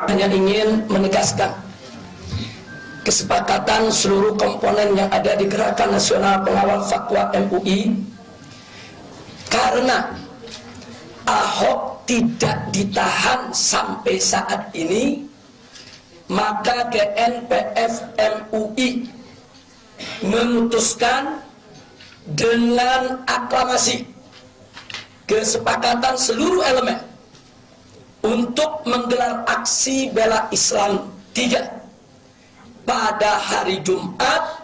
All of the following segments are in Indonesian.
hanya ingin menegaskan kesepakatan seluruh komponen yang ada di Gerakan Nasional Pengawal Fatwa MUI, karena Ahok tidak ditahan sampai saat ini, maka GNPF MUI memutuskan dengan aklamasi kesepakatan seluruh elemen untuk menggelar aksi bela Islam 3 pada hari Jumat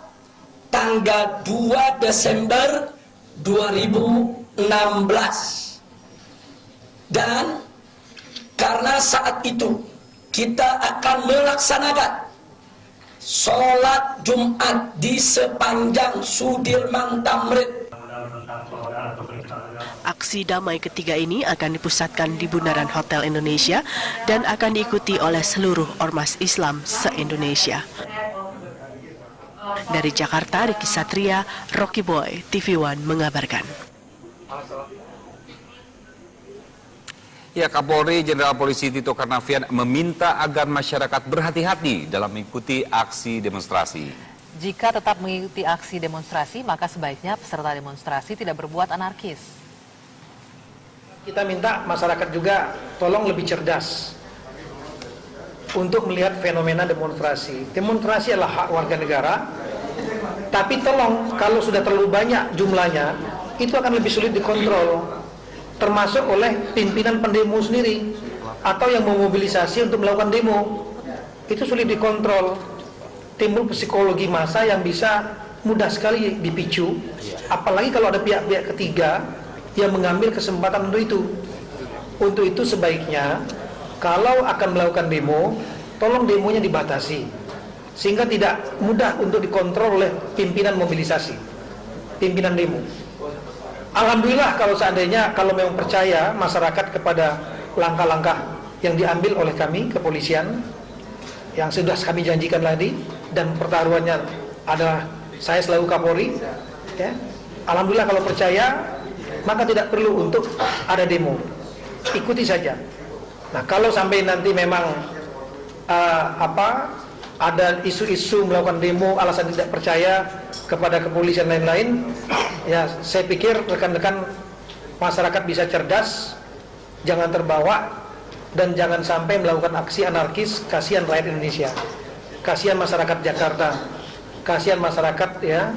tanggal 2 Desember 2016. Dan karena saat itu kita akan melaksanakan sholat Jumat di sepanjang Sudirman Tamrin. Aksi damai ketiga ini akan dipusatkan di Bundaran Hotel Indonesia dan akan diikuti oleh seluruh ormas Islam se-Indonesia. Dari Jakarta, Riki Satria, Rocky Boy, TV One mengabarkan. Ya, Kapolri Jenderal Polisi Tito Karnavian meminta agar masyarakat berhati-hati dalam mengikuti aksi demonstrasi. Jika tetap mengikuti aksi demonstrasi, maka sebaiknya peserta demonstrasi tidak berbuat anarkis. Kita minta masyarakat juga tolong lebih cerdas untuk melihat fenomena demonstrasi. Demonstrasi adalah hak warga negara, tapi tolong kalau sudah terlalu banyak jumlahnya, itu akan lebih sulit dikontrol, termasuk oleh pimpinan pendemo sendiri atau yang memobilisasi untuk melakukan demo. Itu sulit dikontrol, timbul psikologi massa yang bisa mudah sekali dipicu, apalagi kalau ada pihak-pihak ketiga yang mengambil kesempatan untuk itu. Untuk itu sebaiknya kalau akan melakukan demo, tolong demonya dibatasi sehingga tidak mudah untuk dikontrol oleh pimpinan mobilisasi, pimpinan demo. Alhamdulillah kalau seandainya kalau memang percaya masyarakat kepada langkah-langkah yang diambil oleh kami kepolisian yang sudah kami janjikan tadi, dan pertaruhannya adalah saya selaku Kapolri, ya. Alhamdulillah kalau percaya, maka tidak perlu untuk ada demo, ikuti saja. Nah, kalau sampai nanti memang ada isu-isu melakukan demo alasan tidak percaya kepada kepolisian lain-lain, ya saya pikir rekan-rekan masyarakat bisa cerdas, jangan terbawa dan jangan sampai melakukan aksi anarkis. Kasihan rakyat Indonesia, kasihan masyarakat Jakarta, kasihan masyarakat, ya.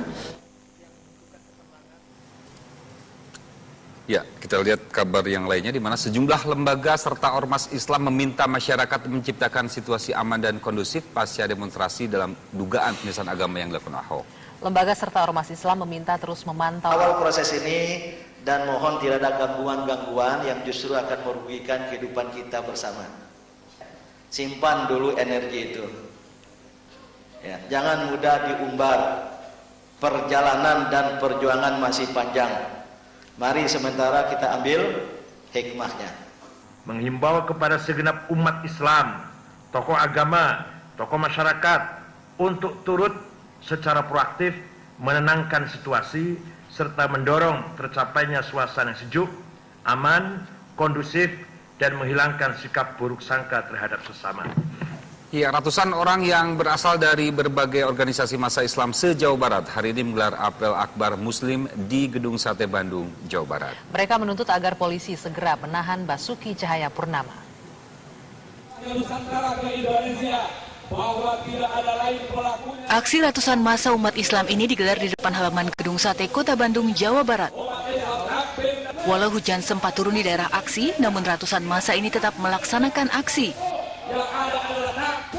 Ya, kita lihat kabar yang lainnya di mana sejumlah lembaga serta ormas Islam meminta masyarakat menciptakan situasi aman dan kondusif pasca demonstrasi dalam dugaan penistaan agama yang dilakukan Ahok. Lembaga serta ormas Islam meminta terus memantau awal proses ini dan mohon tidak ada gangguan-gangguan yang justru akan merugikan kehidupan kita bersama. Simpan dulu energi itu. Ya, jangan mudah diumbar. Perjalanan dan perjuangan masih panjang. Mari sementara kita ambil hikmahnya. Menghimbau kepada segenap umat Islam, tokoh agama, tokoh masyarakat untuk turut secara proaktif menenangkan situasi serta mendorong tercapainya suasana sejuk, aman, kondusif dan menghilangkan sikap buruk sangka terhadap sesama. Ya, ratusan orang yang berasal dari berbagai organisasi massa Islam se-Jawa Barat hari ini menggelar apel akbar Muslim di Gedung Sate Bandung, Jawa Barat. Mereka menuntut agar polisi segera menahan Basuki Cahayapurnama. Aksi ratusan massa umat Islam ini digelar di depan halaman Gedung Sate Kota Bandung, Jawa Barat. Walau hujan sempat turun di daerah aksi, namun ratusan massa ini tetap melaksanakan aksi.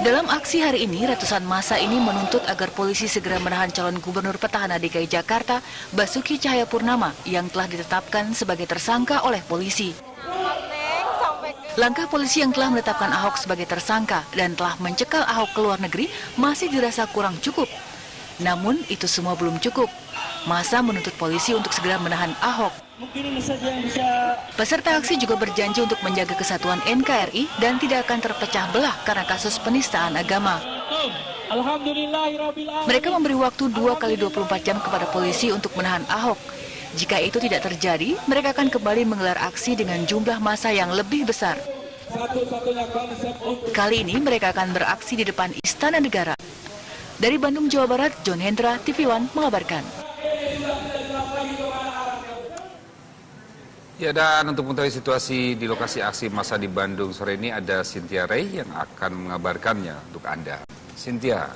Dalam aksi hari ini, ratusan massa ini menuntut agar polisi segera menahan calon gubernur petahana DKI Jakarta, Basuki Cahayapurnama, yang telah ditetapkan sebagai tersangka oleh polisi. Langkah polisi yang telah menetapkan Ahok sebagai tersangka dan telah mencekal Ahok ke luar negeri masih dirasa kurang cukup. Namun, itu semua belum cukup. Massa menuntut polisi untuk segera menahan Ahok. Peserta aksi juga berjanji untuk menjaga kesatuan NKRI dan tidak akan terpecah belah karena kasus penistaan agama. Mereka memberi waktu 2 kali 24 jam kepada polisi untuk menahan Ahok. Jika itu tidak terjadi, mereka akan kembali menggelar aksi dengan jumlah massa yang lebih besar. Kali ini mereka akan beraksi di depan Istana Negara. Dari Bandung, Jawa Barat, John Hendra, TV One mengabarkan. Ya, dan untuk mengetahui situasi di lokasi aksi massa di Bandung sore ini ada Cynthia Ray yang akan mengabarkannya untuk Anda. Cynthia.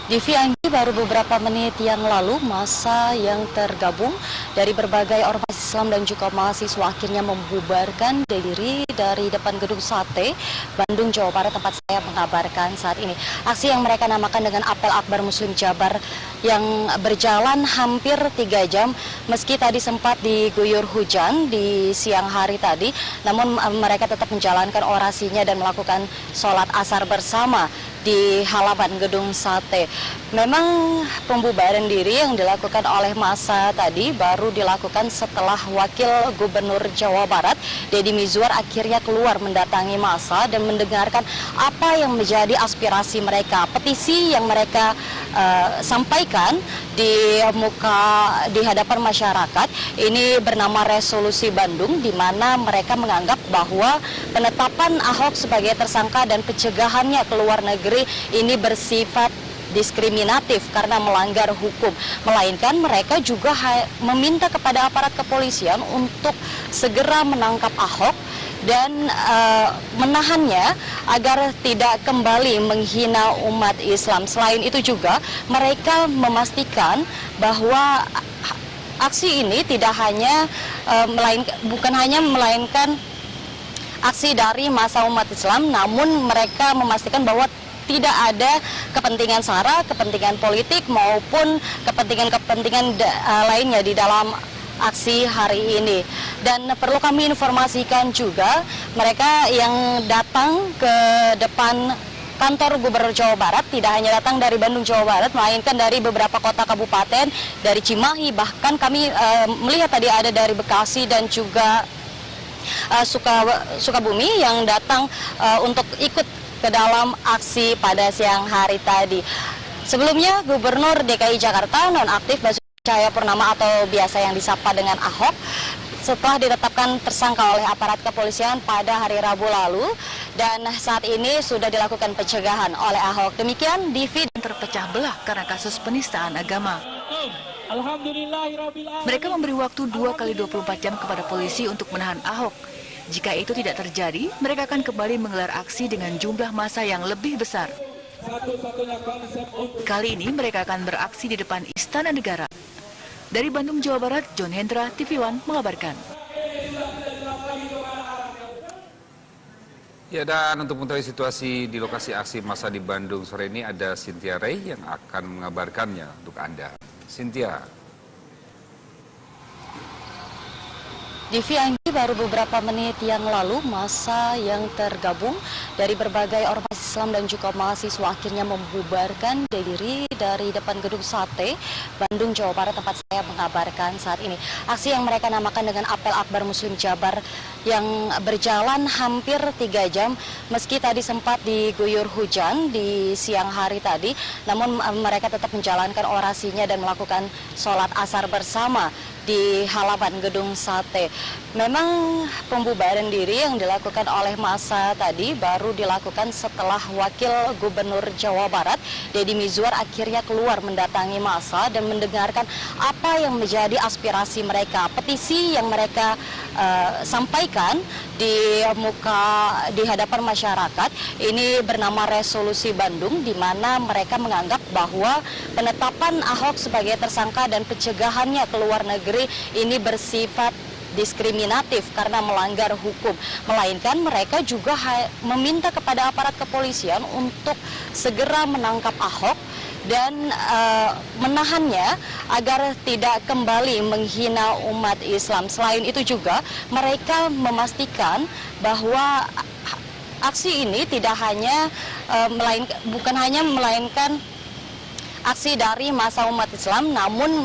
Divi, Anggi, baru beberapa menit yang lalu massa yang tergabung dari berbagai ormas Islam dan juga mahasiswa akhirnya membubarkan diri dari depan gedung Sate Bandung, Jawa Barat, tempat saya mengabarkan saat ini. Aksi yang mereka namakan dengan Apel Akbar Muslim Jabar yang berjalan hampir 3 jam meski tadi sempat diguyur hujan di siang hari tadi, namun mereka tetap menjalankan orasinya dan melakukan sholat asar bersama di halaman gedung Sate. Memang pembubaran diri yang dilakukan oleh massa tadi baru dilakukan setelah Wakil Gubernur Jawa Barat Deddy Mizwar akhirnya keluar mendatangi massa dan mendengarkan apa yang menjadi aspirasi mereka. Petisi yang mereka sampaikan di hadapan masyarakat ini bernama Resolusi Bandung, di mana mereka menganggap bahwa penetapan Ahok sebagai tersangka dan pencegahannya ke luar negeri ini bersifat diskriminatif karena melanggar hukum, melainkan mereka juga meminta kepada aparat kepolisian untuk segera menangkap Ahok dan menahannya agar tidak kembali menghina umat Islam. Selain itu juga mereka memastikan bahwa aksi ini tidak hanya melainkan aksi dari massa umat Islam, namun mereka memastikan bahwa tidak ada kepentingan sara, kepentingan politik maupun kepentingan lainnya di dalam aksi hari ini. Dan perlu kami informasikan juga, mereka yang datang ke depan kantor Gubernur Jawa Barat tidak hanya datang dari Bandung, Jawa Barat, melainkan dari beberapa kota kabupaten, dari Cimahi, bahkan kami melihat tadi ada dari Bekasi dan juga Sukabumi yang datang untuk ikut ke dalam aksi pada siang hari tadi. Sebelumnya Gubernur DKI Jakarta nonaktif Basuki Cahayapurnama atau biasa yang disapa dengan Ahok setelah ditetapkan tersangka oleh aparat kepolisian pada hari Rabu lalu, dan saat ini sudah dilakukan pencegahan oleh Ahok. Demikian Divi. Terpecah belah karena kasus penistaan agama. Mereka memberi waktu 2x24 jam kepada polisi untuk menahan Ahok. Jika itu tidak terjadi, mereka akan kembali menggelar aksi dengan jumlah massa yang lebih besar. Kali ini mereka akan beraksi di depan Istana Negara. Dari Bandung, Jawa Barat, John Hendra, TV One mengabarkan. Ya, dan untuk mengetahui situasi di lokasi aksi massa di Bandung sore ini ada Cynthia Ray yang akan mengabarkannya untuk Anda. Cynthia. Divi, Anggi, baru beberapa menit yang lalu massa yang tergabung dari berbagai ormas Islam dan juga mahasiswa akhirnya membubarkan diri dari depan gedung Sate Bandung, Jawa Barat, tempat saya mengabarkan saat ini. Aksi yang mereka namakan dengan Apel Akbar Muslim Jabar yang berjalan hampir 3 jam meski tadi sempat diguyur hujan di siang hari tadi, namun mereka tetap menjalankan orasinya dan melakukan sholat asar bersama di halaman gedung Sate. Memang pembubaran diri yang dilakukan oleh massa tadi baru dilakukan setelah Wakil Gubernur Jawa Barat Deddy Mizwar akhirnya keluar mendatangi massa dan mendengarkan apa yang menjadi aspirasi mereka. Petisi yang mereka sampaikan di hadapan masyarakat ini bernama Resolusi Bandung, di mana mereka menganggap bahwa penetapan Ahok sebagai tersangka dan pencegahannya ke luar negeri ini bersifat diskriminatif karena melanggar hukum, melainkan mereka juga meminta kepada aparat kepolisian untuk segera menangkap Ahok dan menahannya agar tidak kembali menghina umat Islam. Selain itu juga mereka memastikan bahwa aksi ini tidak hanya melainkan aksi dari massa umat Islam, namun